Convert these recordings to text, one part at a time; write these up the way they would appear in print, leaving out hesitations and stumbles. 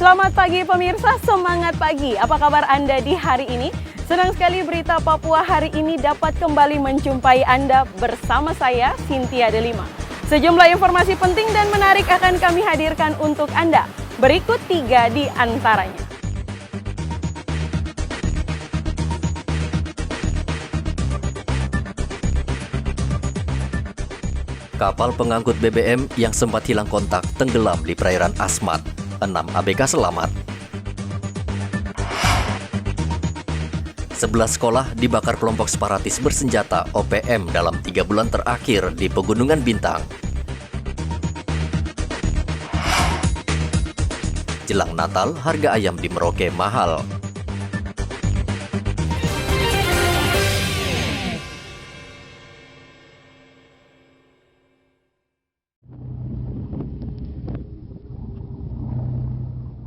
Selamat pagi pemirsa, semangat pagi. Apa kabar Anda di hari ini? Senang sekali berita Papua hari ini dapat kembali menjumpai Anda bersama saya, Cynthia Delima. Sejumlah informasi penting dan menarik akan kami hadirkan untuk Anda. Berikut 3 di antaranya. Kapal pengangkut BBM yang sempat hilang kontak tenggelam di perairan Asmat. 6 ABK selamat. 11 sekolah dibakar kelompok separatis bersenjata OPM dalam 3 bulan terakhir di Pegunungan Bintang. Jelang Natal, harga ayam di Merauke mahal.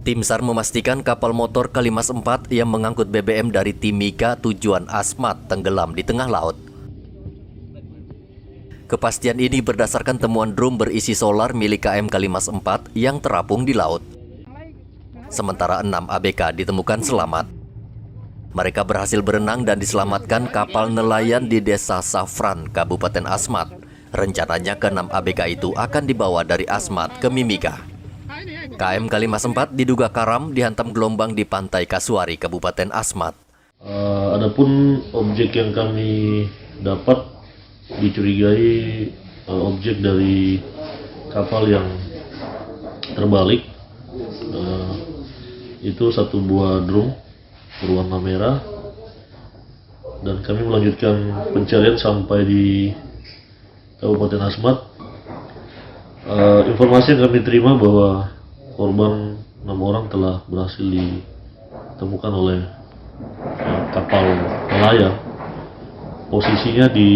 Tim SAR memastikan kapal motor Kalimas 4 yang mengangkut BBM dari Timika tujuan Asmat tenggelam di tengah laut. Kepastian ini berdasarkan temuan drum berisi solar milik KM Kalimas 4 yang terapung di laut. Sementara 6 ABK ditemukan selamat. Mereka berhasil berenang dan diselamatkan kapal nelayan di Desa Safran, Kabupaten Asmat. Rencananya ke-6 ABK itu akan dibawa dari Asmat ke Mimika. KM Kalimas 4 diduga karam dihantam gelombang di pantai Kasuari, Kabupaten Asmat. Adapun objek yang kami dapat dicurigai objek dari kapal yang terbalik, itu satu buah drum berwarna merah, dan kami melanjutkan pencarian sampai di Kabupaten Asmat. Informasi yang kami terima bahwa korban 6 orang telah berhasil ditemukan oleh kapal nelayan. Posisinya di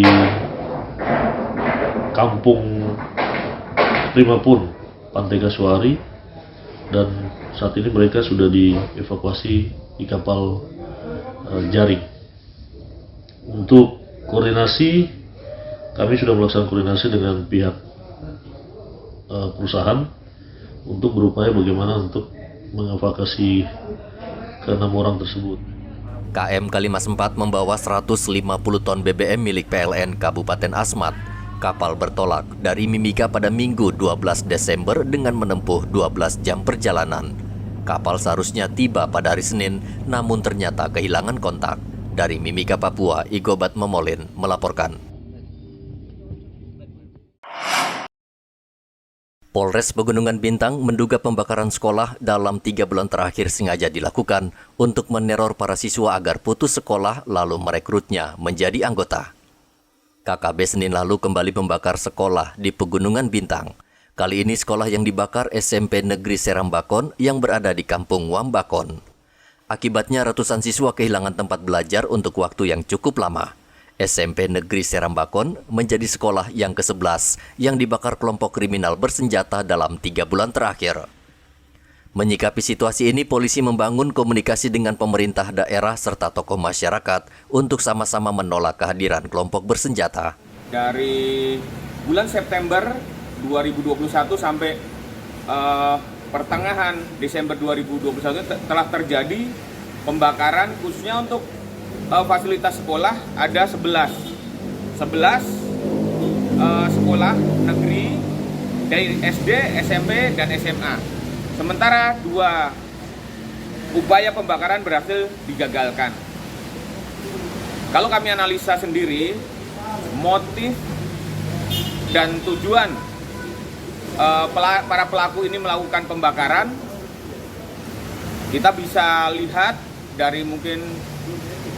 Kampung Primapun, Pantai Kasuari, dan saat ini mereka sudah dievakuasi di kapal jaring. Untuk koordinasi, kami sudah melaksanakan koordinasi dengan pihak perusahaan untuk berupaya bagaimana untuk mengevakuasi ke-6 orang tersebut. KM Kalimas 4 membawa 150 ton BBM milik PLN Kabupaten Asmat. Kapal bertolak dari Mimika pada Minggu 12 Desember dengan menempuh 12 jam perjalanan. Kapal seharusnya tiba pada hari Senin, namun ternyata kehilangan kontak. Dari Mimika, Papua, Igobat Memolin melaporkan. Polres Pegunungan Bintang menduga pembakaran sekolah dalam 3 bulan terakhir sengaja dilakukan untuk meneror para siswa agar putus sekolah lalu merekrutnya menjadi anggota. KKB Senin lalu kembali membakar sekolah di Pegunungan Bintang. Kali ini sekolah yang dibakar SMP Negeri Serambakon yang berada di Kampung Wambakon. Akibatnya ratusan siswa kehilangan tempat belajar untuk waktu yang cukup lama. SMP Negeri Serambakon menjadi sekolah yang ke-11 yang dibakar kelompok kriminal bersenjata dalam 3 bulan terakhir. Menyikapi situasi ini, polisi membangun komunikasi dengan pemerintah daerah serta tokoh masyarakat untuk sama-sama menolak kehadiran kelompok bersenjata. Dari bulan September 2021 sampai pertengahan Desember 2021 telah terjadi pembakaran khususnya untuk fasilitas sekolah ada 11 sekolah negeri dari SD, SMP, dan SMA. Sementara 2 upaya pembakaran berhasil digagalkan. Kalau kami analisa sendiri, motif dan tujuan para pelaku ini melakukan pembakaran, kita bisa lihat dari mungkin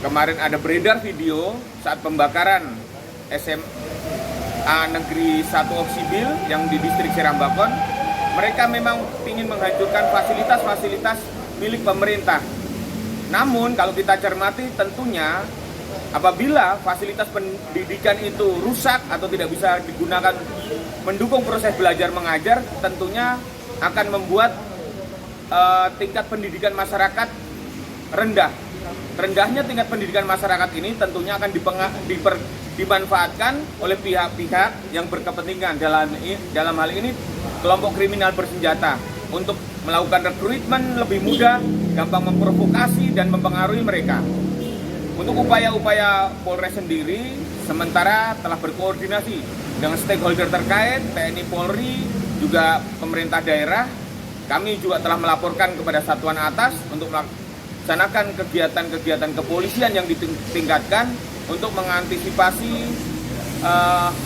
kemarin ada beredar video saat pembakaran SMA Negeri 1 Oksibil yang di distrik Serambakon. Mereka memang ingin menghancurkan fasilitas-fasilitas milik pemerintah. Namun kalau kita cermati tentunya apabila fasilitas pendidikan itu rusak atau tidak bisa digunakan mendukung proses belajar mengajar, tentunya akan membuat tingkat pendidikan masyarakat rendah. Rendahnya tingkat pendidikan masyarakat ini tentunya akan dimanfaatkan oleh pihak-pihak yang berkepentingan dalam hal ini kelompok kriminal bersenjata. untuk melakukan rekrutmen lebih mudah, gampang memprovokasi dan mempengaruhi mereka. Untuk upaya-upaya Polres sendiri, sementara telah berkoordinasi dengan stakeholder terkait, TNI Polri, juga pemerintah daerah. Kami juga telah melaporkan kepada satuan atas untuk melaksanakan kegiatan-kegiatan kepolisian yang ditingkatkan untuk mengantisipasi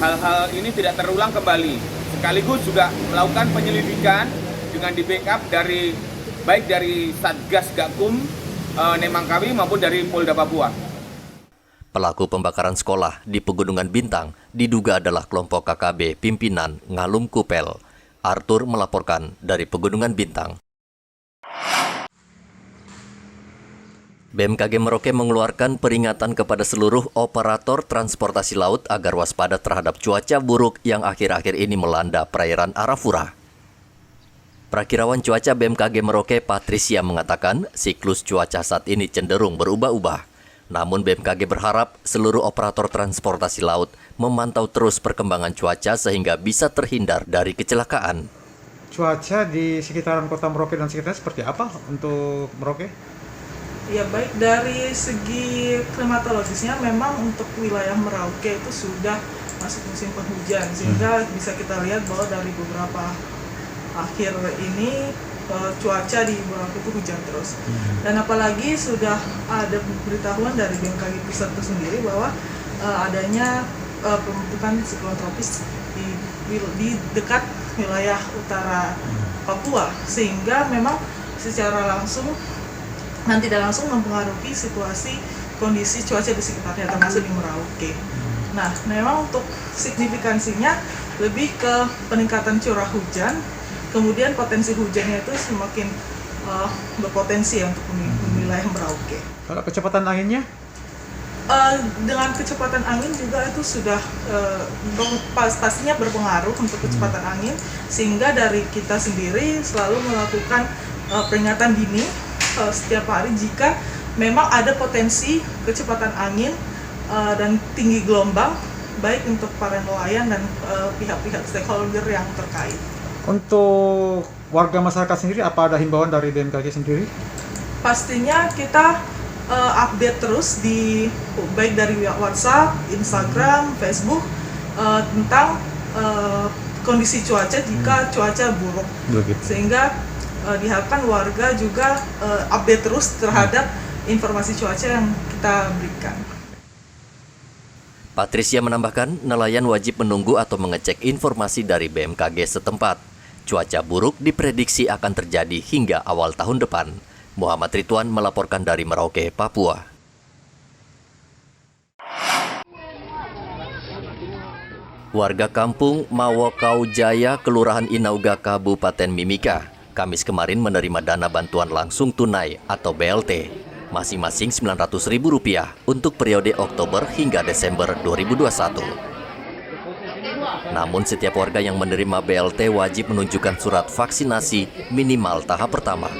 hal-hal ini tidak terulang kembali. Sekaligus juga melakukan penyelidikan dengan di backup baik dari Satgas Gakum, Nemangkawi maupun dari Polda Papua. Pelaku pembakaran sekolah di Pegunungan Bintang diduga adalah kelompok KKB pimpinan Ngalum Kupel. Arthur melaporkan dari Pegunungan Bintang. BMKG Merauke mengeluarkan peringatan kepada seluruh operator transportasi laut agar waspada terhadap cuaca buruk yang akhir-akhir ini melanda perairan Arafura. Prakirawan cuaca BMKG Merauke Patricia mengatakan siklus cuaca saat ini cenderung berubah-ubah. Namun BMKG berharap seluruh operator transportasi laut memantau terus perkembangan cuaca sehingga bisa terhindar dari kecelakaan. Cuaca di sekitaran kota Merauke dan sekitarnya seperti apa untuk Merauke? Ya, baik dari segi klimatologisnya memang untuk wilayah Merauke itu sudah masuk musim penghujan, sehingga bisa kita lihat bahwa dari beberapa akhir ini cuaca di Merauke itu hujan terus. Dan apalagi sudah ada pemberitahuan dari BMKG Pusat itu sendiri bahwa adanya pembentukan siklon tropis di dekat wilayah utara Papua, sehingga memang secara langsung dan tidak langsung mempengaruhi situasi kondisi cuaca di sekitarnya, termasuk di Merauke. Nah, memang untuk signifikansinya lebih ke peningkatan curah hujan, kemudian potensi hujannya itu semakin berpotensi untuk wilayah Merauke. Kalau kecepatan anginnya? Dengan kecepatan angin juga itu sudah pastinya berpengaruh untuk kecepatan angin, sehingga dari kita sendiri selalu melakukan peringatan dini setiap hari jika memang ada potensi kecepatan angin dan tinggi gelombang, baik untuk para nelayan dan pihak-pihak stakeholder yang terkait. Untuk Warga masyarakat sendiri, apa ada himbauan dari BMKG sendiri? Pastinya kita update terus baik dari WhatsApp, Instagram, Facebook tentang kondisi cuaca jika cuaca buruk. Begitu. Sehingga diharapkan warga juga update terus terhadap informasi cuaca yang kita berikan. Patricia menambahkan, nelayan wajib menunggu atau mengecek informasi dari BMKG setempat. Cuaca buruk diprediksi akan terjadi hingga awal tahun depan. Muhammad Ridwan melaporkan dari Merauke, Papua. Warga kampung Mawokau Jaya, Kelurahan Inauga, Kabupaten Mimika, Kamis kemarin menerima dana bantuan langsung tunai atau BLT, masing-masing Rp900.000 untuk periode Oktober hingga Desember 2021. Namun setiap warga yang menerima BLT wajib menunjukkan surat vaksinasi minimal tahap pertama.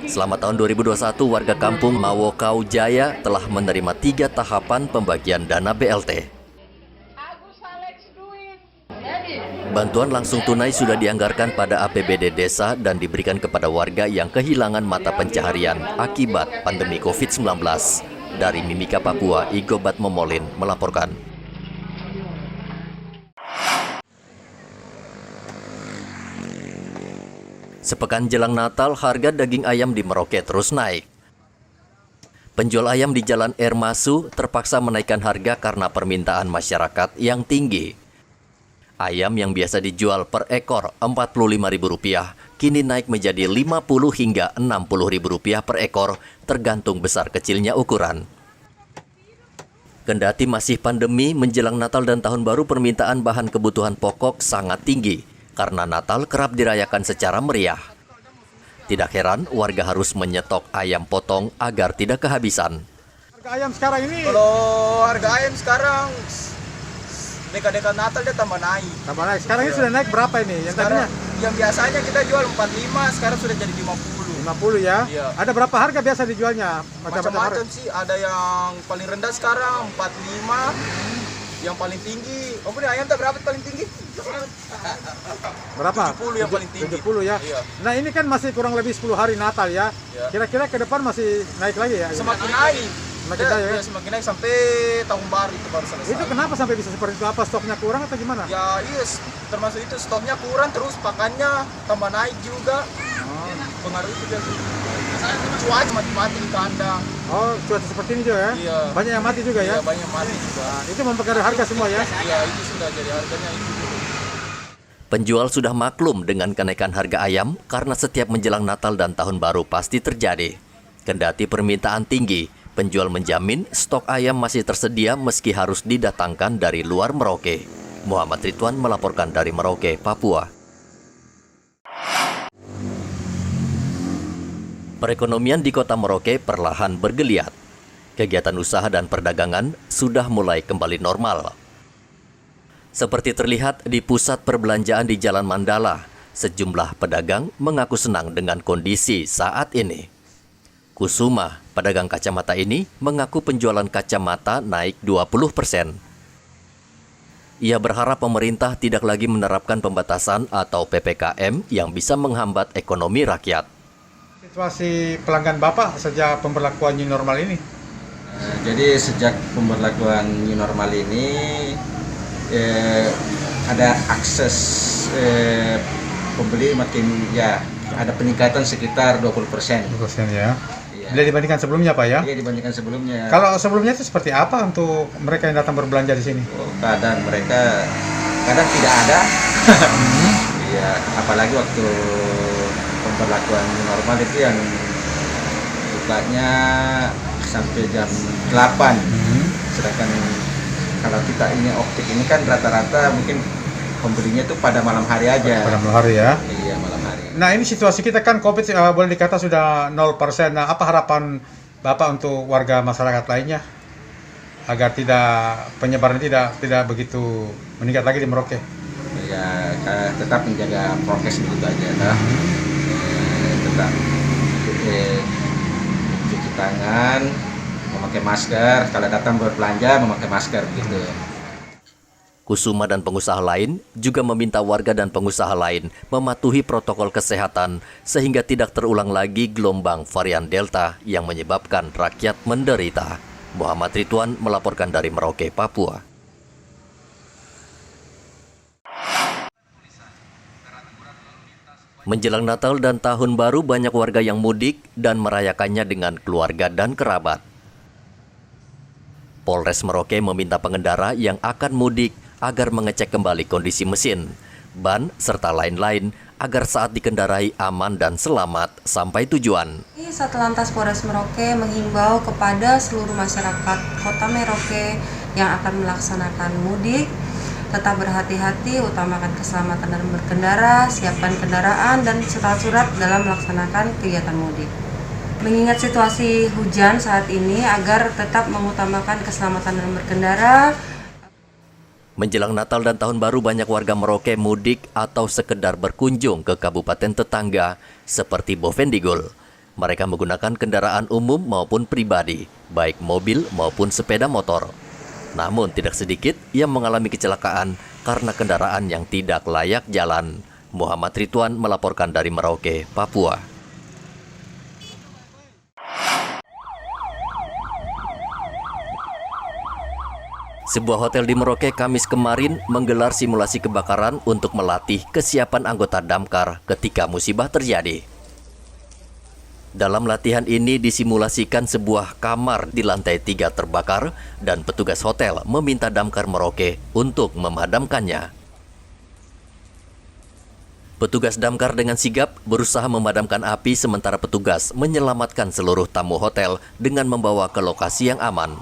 Selama tahun 2021, warga kampung Mawokau Jaya telah menerima 3 tahapan pembagian dana BLT. Bantuan langsung tunai sudah dianggarkan pada APBD desa dan diberikan kepada warga yang kehilangan mata pencaharian akibat pandemi COVID-19. Dari Mimika, Papua, Igobat Momolin melaporkan. Sepekan jelang Natal, harga daging ayam di Merauke terus naik. Penjual ayam di Jalan Ermasu terpaksa menaikkan harga karena permintaan masyarakat yang tinggi. Ayam yang biasa dijual per ekor Rp45.000 kini naik menjadi Rp50 hingga Rp60.000 per ekor, tergantung besar kecilnya ukuran. Kendati masih pandemi, menjelang Natal dan Tahun Baru permintaan bahan kebutuhan pokok sangat tinggi, karena Natal kerap dirayakan secara meriah. Tidak heran warga harus menyetok ayam potong agar tidak kehabisan. Harga ayam sekarang ini? Kalau harga ayam sekarang dekat-dekat Natal dia tambah naik. Tambah naik. Sekarang ini sudah naik berapa ini? Yang Sekarang, tadinya? yang biasanya kita jual 45, sekarang sudah jadi 50. 50 ya? Iya. Ada berapa harga biasa dijualnya? Macam-macam sih, ada yang paling rendah sekarang 45, Yang paling tinggi. Oh bener, ayam tak berapa paling tinggi? Berapa? 70 yang paling tinggi. 70 ya. Iya. Nah ini kan masih kurang lebih 10 hari Natal ya. Iya. Kira-kira ke depan masih naik lagi ya? Semakin naik. Semakin naik ya? Semakin naik sampai tahun baru itu baru selesai. Itu kenapa sampai bisa seperti itu? Apa stoknya kurang atau gimana? Ya iya, termasuk itu stoknya kurang, terus pakannya tambah naik juga. Pengaruh itu juga. Cuaca mati-mati di kandang. Oh, cuaca seperti ini juga ya? Iya. Banyak yang mati juga ya? Iya, banyak mati juga. Nah, itu mempengaruhi harga semua ya? Iya, itu sudah jadi harganya itu. Penjual sudah maklum dengan kenaikan harga ayam karena setiap menjelang Natal dan Tahun Baru pasti terjadi. Kendati permintaan tinggi, penjual menjamin stok ayam masih tersedia meski harus didatangkan dari luar Merauke. Muhammad Ridwan melaporkan dari Merauke, Papua. Perekonomian di kota Merauke perlahan bergeliat. Kegiatan usaha dan perdagangan sudah mulai kembali normal. Seperti terlihat di pusat perbelanjaan di Jalan Mandala, sejumlah pedagang mengaku senang dengan kondisi saat ini. Kusuma, pedagang kacamata ini, mengaku penjualan kacamata naik 20%. Ia berharap pemerintah tidak lagi menerapkan pembatasan atau PPKM yang bisa menghambat ekonomi rakyat. Situasi pelanggan Bapak sejak pemberlakuan new normal ini? Jadi sejak pemberlakuan new normal ini ada akses pembeli makin ya ada peningkatan sekitar 20%. 20% ya. Iya. Bila dibandingkan sebelumnya Pak ya? Iya, dibandingkan sebelumnya. Kalau sebelumnya itu seperti apa untuk mereka yang datang berbelanja di sini? Kadang mereka tidak ada. Iya, apalagi waktu pemberlakuan new normal itu yang bukanya sampai jam 8. Sedangkan kalau kita ini optik ini kan rata-rata mungkin pembelinya itu pada malam hari aja. Pada malam hari ya? Iya, malam hari. Nah ini situasi kita kan COVID boleh dikata sudah 0%. Nah apa harapan Bapak untuk warga masyarakat lainnya? Agar penyebaran tidak begitu meningkat lagi di Merauke? Ya, tetap menjaga prokes begitu aja. Tetap cuci tangan, memakai masker, kalau datang berbelanja memakai masker gitu. Kusuma dan pengusaha lain juga meminta warga dan pengusaha lain mematuhi protokol kesehatan sehingga tidak terulang lagi gelombang varian Delta yang menyebabkan rakyat menderita. Muhammad Ridwan melaporkan dari Merauke, Papua. Menjelang Natal dan Tahun Baru, banyak warga yang mudik dan merayakannya dengan keluarga dan kerabat. Polres Merauke meminta pengendara yang akan mudik agar mengecek kembali kondisi mesin, ban, serta lain-lain agar saat dikendarai aman dan selamat sampai tujuan. Satlantas Polres Merauke menghimbau kepada seluruh masyarakat Kota Merauke yang akan melaksanakan mudik, tetap berhati-hati, utamakan keselamatan dalam berkendara, siapkan kendaraan dan surat-surat dalam melaksanakan kegiatan mudik. Mengingat situasi hujan saat ini agar tetap mengutamakan keselamatan dalam berkendara. Menjelang Natal dan Tahun Baru, banyak warga Merauke mudik atau sekedar berkunjung ke kabupaten tetangga seperti Bovendigul. Mereka menggunakan kendaraan umum maupun pribadi, baik mobil maupun sepeda motor. Namun tidak sedikit yang mengalami kecelakaan karena kendaraan yang tidak layak jalan. Muhammad Ridwan melaporkan dari Merauke, Papua. Sebuah hotel di Merauke Kamis kemarin menggelar simulasi kebakaran untuk melatih kesiapan anggota damkar ketika musibah terjadi. Dalam latihan ini disimulasikan sebuah kamar di lantai 3 terbakar dan petugas hotel meminta damkar Merauke untuk memadamkannya. Petugas damkar dengan sigap berusaha memadamkan api sementara petugas menyelamatkan seluruh tamu hotel dengan membawa ke lokasi yang aman.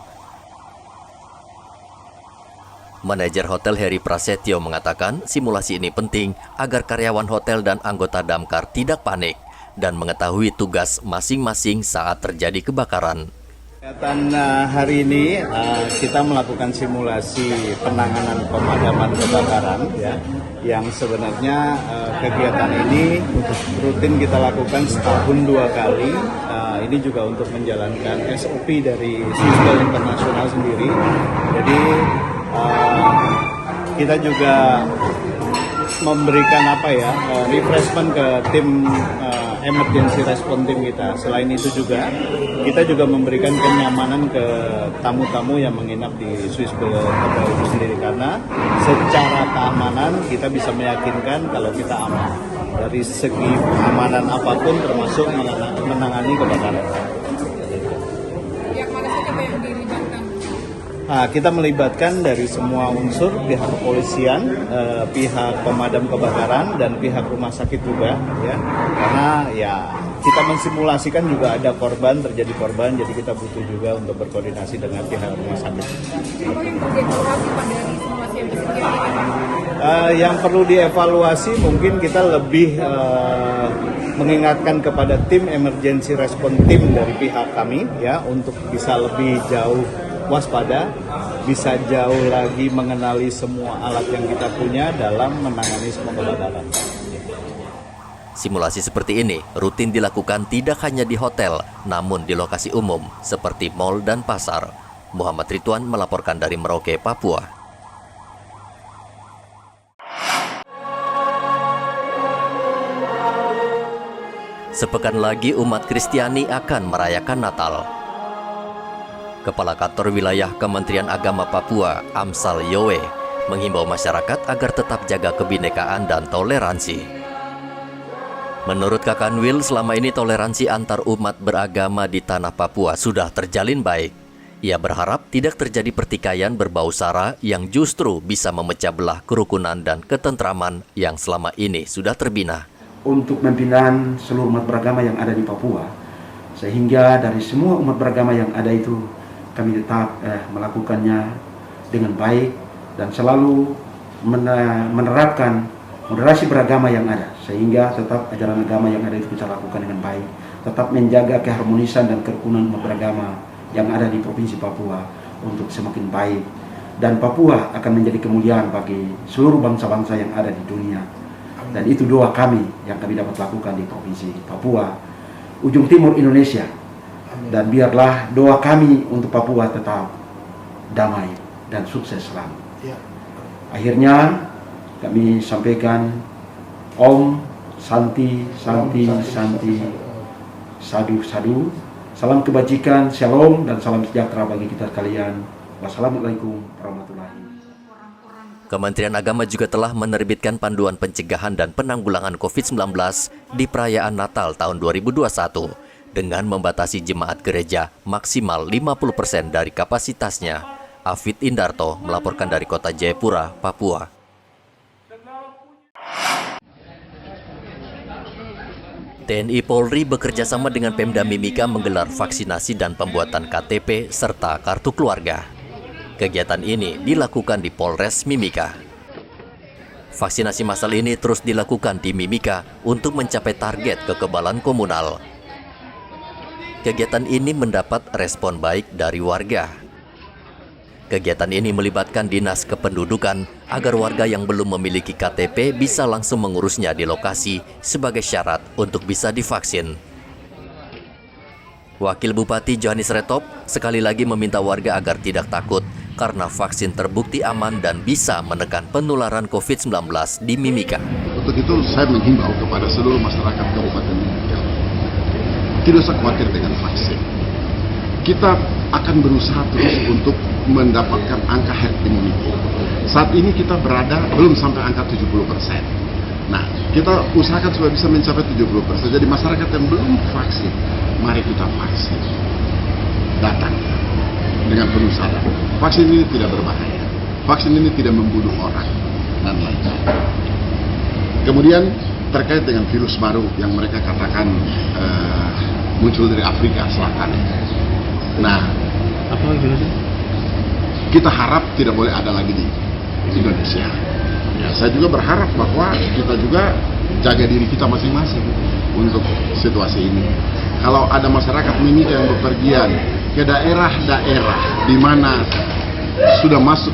Manajer hotel Heri Prasetyo mengatakan simulasi ini penting agar karyawan hotel dan anggota damkar tidak panik dan mengetahui tugas masing-masing saat terjadi kebakaran. Kegiatan hari ini kita melakukan simulasi penanganan pemadaman kebakaran ya, yang sebenarnya kegiatan ini rutin kita lakukan setahun 2 kali. Ini juga untuk menjalankan SOP dari Sisdol Internasional sendiri. Jadi kita juga memberikan refreshment ke tim emergency response team kita. Selain itu juga kita juga memberikan kenyamanan ke tamu-tamu yang menginap di Swiss Hotel itu sendiri, karena secara keamanan kita bisa meyakinkan kalau kita aman dari segi keamanan apapun, termasuk menangani kebakaran. Kita melibatkan dari semua unsur, pihak kepolisian, pihak pemadam kebakaran, dan pihak rumah sakit juga, ya. Karena ya kita mensimulasikan juga ada terjadi korban, jadi kita butuh juga untuk berkoordinasi dengan pihak rumah sakit. Apa yang perlu dievaluasi Pak dari simulasi yang bersedia? Yang perlu dievaluasi mungkin kita lebih mengingatkan kepada tim emergency response team dari pihak kami, ya, untuk bisa lebih jauh waspada, bisa jauh lagi mengenali semua alat yang kita punya dalam menangani semua kebakaran. Simulasi seperti ini rutin dilakukan tidak hanya di hotel, namun di lokasi umum seperti mal dan pasar. Muhammad Ridwan melaporkan dari Merauke, Papua. Sepekan lagi umat Kristiani akan merayakan Natal. Kepala Kantor Wilayah Kementerian Agama Papua, Amsal Yowe, menghimbau masyarakat agar tetap jaga kebinekaan dan toleransi. Menurut Kakanwil, selama ini toleransi antar umat beragama di tanah Papua sudah terjalin baik. Ia berharap tidak terjadi pertikaian berbau sara yang justru bisa memecah belah kerukunan dan ketentraman yang selama ini sudah terbina. Untuk pembinaan seluruh umat beragama yang ada di Papua, sehingga dari semua umat beragama yang ada itu kami tetap melakukannya dengan baik dan selalu menerapkan moderasi beragama yang ada, sehingga tetap ajaran agama yang ada itu kita lakukan dengan baik, tetap menjaga keharmonisan dan kerukunan umat beragama yang ada di Provinsi Papua untuk semakin baik, dan Papua akan menjadi kemuliaan bagi seluruh bangsa-bangsa yang ada di dunia. Dan itu doa kami yang kami dapat lakukan di Provinsi Papua, ujung timur Indonesia. Dan biarlah doa kami untuk Papua tetap damai dan sukses selalu. Akhirnya kami sampaikan Om Santi Santi Santi Sadu Sadu. Salam kebajikan, shalom, dan salam sejahtera bagi kita sekalian. Wassalamualaikum warahmatullahi wabarakatuh. Kementerian Agama juga telah menerbitkan panduan pencegahan dan penanggulangan COVID-19 di perayaan Natal tahun 2021 dengan membatasi jemaat gereja maksimal 50% dari kapasitasnya. Afid Indarto melaporkan dari Kota Jayapura, Papua. TNI Polri bekerjasama dengan Pemda Mimika menggelar vaksinasi dan pembuatan KTP serta kartu keluarga. Kegiatan ini dilakukan di Polres Mimika. Vaksinasi massal ini terus dilakukan di Mimika untuk mencapai target kekebalan komunal. Kegiatan ini mendapat respon baik dari warga. Kegiatan ini melibatkan Dinas Kependudukan agar warga yang belum memiliki KTP bisa langsung mengurusnya di lokasi sebagai syarat untuk bisa divaksin. Wakil Bupati Johannes Retop sekali lagi meminta warga agar tidak takut karena vaksin terbukti aman dan bisa menekan penularan COVID-19 di Mimika. Untuk itu saya menghimbau kepada seluruh masyarakat Kabupaten Mimika, tidak usah khawatir dengan vaksin. Kita akan berusaha terus untuk mendapatkan angka herd immunity. Saat ini kita berada belum sampai angka 70%. Nah, kita usahakan supaya bisa mencapai 70%. Jadi masyarakat yang belum vaksin, mari kita vaksin. Datang dengan penuh sadar. Vaksin ini tidak berbahaya. Vaksin ini tidak membunuh orang dan lain-lain. Kemudian terkait dengan virus baru yang mereka katakan muncul dari Afrika Selatan. Nah, apa virusnya? Kita harap tidak boleh ada lagi di Indonesia. Ya, saya juga berharap bahwa kita juga jaga diri kita masing-masing untuk situasi ini. Kalau ada masyarakat Mimika yang bepergian ke daerah-daerah di mana sudah masuk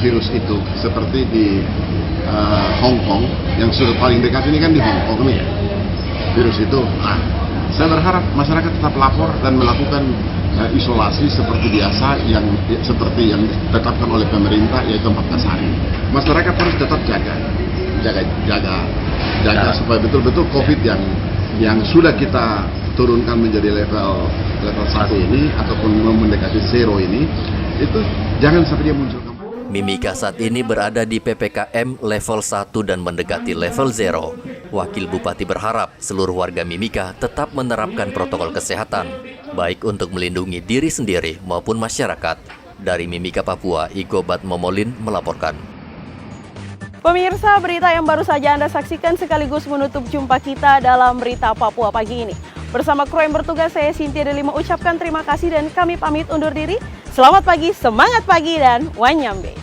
virus itu, seperti di Hong Kong, yang sudah paling dekat ini kan di Hong Kong nih ya, virus itu. Nah, saya berharap masyarakat tetap lapor dan melakukan isolasi seperti biasa yang ditetapkan oleh pemerintah, yaitu 14 hari. Masyarakat harus tetap jaga supaya betul-betul COVID yang sudah kita turunkan menjadi level 1 ini ataupun mendekati zero ini, itu jangan sampai dia muncul. Mimika saat ini berada di PPKM level 1 dan mendekati level 0. Wakil Bupati berharap seluruh warga Mimika tetap menerapkan protokol kesehatan, baik untuk melindungi diri sendiri maupun masyarakat. Dari Mimika, Papua, Igobat Momolin melaporkan. Pemirsa, berita yang baru saja Anda saksikan sekaligus menutup jumpa kita dalam Berita Papua pagi ini. Bersama kru yang bertugas, saya Cynthia Delima ucapkan terima kasih dan kami pamit undur diri. Selamat pagi, semangat pagi, dan wanyambe.